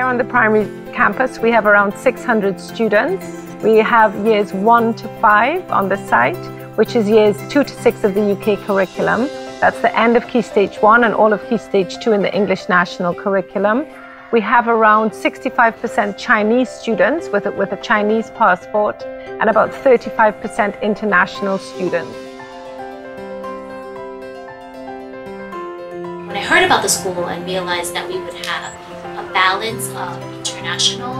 Here on the primary campus, we have around 600 students. We have years 1 to 5 on the site, which is years 2 to 6 of the UK curriculum. That's the end of Key Stage 1 and all of Key Stage 2 in the English National Curriculum. We have around 65% Chinese students with a Chinese passport and about 35% international students. When I heard about the school and realized that we would have a balance of international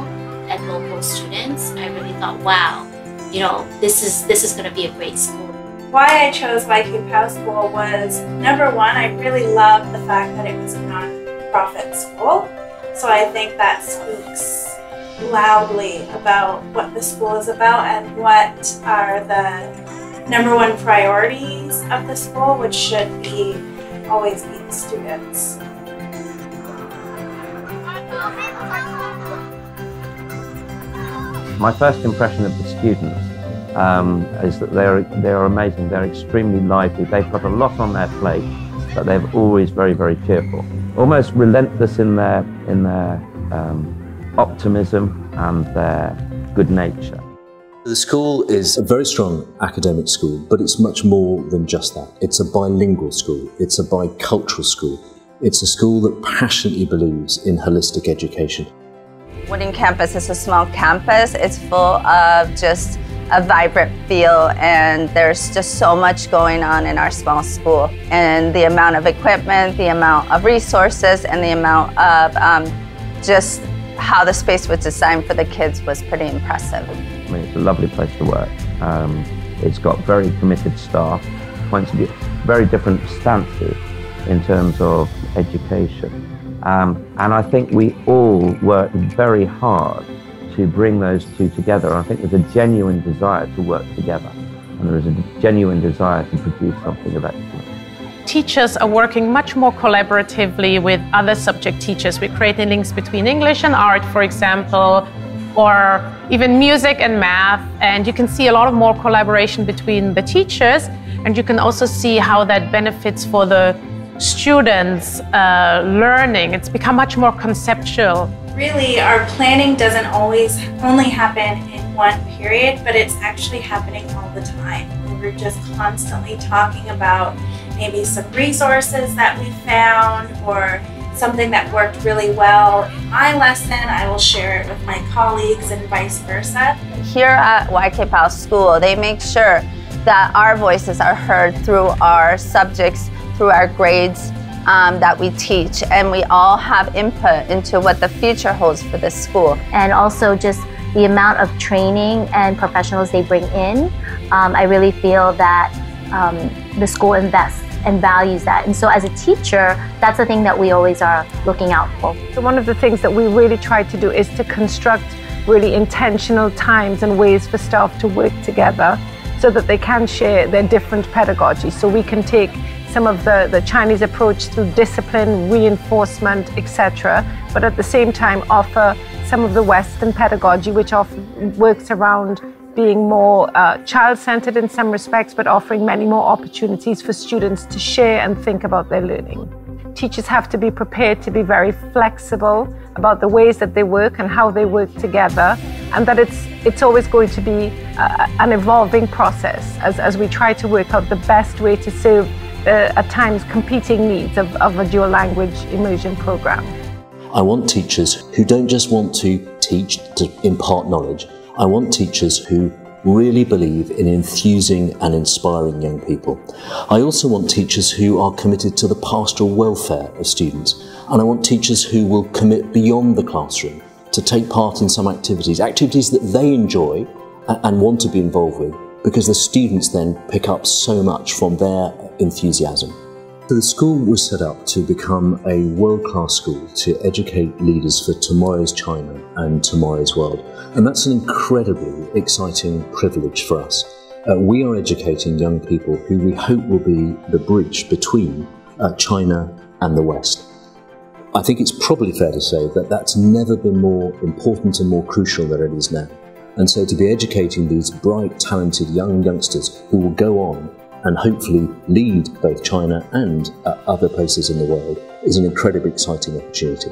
and local students, I really thought, wow, you know, this is going to be a great school. Why I chose Pao School was, number one, I really loved the fact that it was a non-profit school. So I think that speaks loudly about what the school is about and what are the number one priorities of the school, which should always be the students. My first impression of the students is that they're amazing. They're extremely lively. They've got a lot on their plate, but they're always very, very cheerful. Almost relentless in their optimism and their good nature. The school is a very strong academic school, but it's much more than just that. It's a bilingual school. It's a bicultural school. It's a school that passionately believes in holistic education. Wooding campus is a small campus. It's full of just a vibrant feel, and there's just so much going on in our small school. And the amount of equipment, the amount of resources, and the amount of just how the space was designed for the kids was pretty impressive. I mean, it's a lovely place to work. It's got very committed staff, very different stances in terms of education. And I think we all work very hard to bring those two together. I think there's a genuine desire to work together, and there is a genuine desire to produce something of excellence. Teachers are working much more collaboratively with other subject teachers. We're creating links between English and art, for example, or even music and math. And you can see a lot more collaboration between the teachers, and you can also see how that benefits for the students' learning. It's become much more conceptual. Really, our planning doesn't always only happen in one period, but it's actually happening all the time. We're just constantly talking about maybe some resources that we found or something that worked really well in my lesson. I will share it with my colleagues and vice versa. Here at Pao School, they make sure that our voices are heard through our subjects, through our grades that we teach, and we all have input into what the future holds for this school. And also just the amount of training and professionals they bring in, I really feel that the school invests and values that. And so as a teacher, that's the thing that we always are looking out for. So one of the things that we really try to do is to construct really intentional times and ways for staff to work together so that they can share their different pedagogies. So we can take some of the Chinese approach through discipline, reinforcement, etc., but at the same time offer some of the Western pedagogy, which often works around being more child-centered in some respects, but offering many more opportunities for students to share and think about their learning. Teachers have to be prepared to be very flexible about the ways that they work and how they work together, and that it's always going to be an evolving process as we try to work out the best way to serve at times competing needs of a dual language immersion program. I want teachers who don't just want to teach to impart knowledge. I want teachers who really believe in enthusing and inspiring young people. I also want teachers who are committed to the pastoral welfare of students. And I want teachers who will commit beyond the classroom to take part in some activities that they enjoy and want to be involved with, because the students then pick up so much from their enthusiasm. So the school was set up to become a world-class school to educate leaders for tomorrow's China and tomorrow's world. And that's an incredibly exciting privilege for us. We are educating young people who we hope will be the bridge between China and the West. I think it's probably fair to say that that's never been more important and more crucial than it is now. And so to be educating these bright, talented youngsters who will go on and hopefully lead both China and other places in the world is an incredibly exciting opportunity.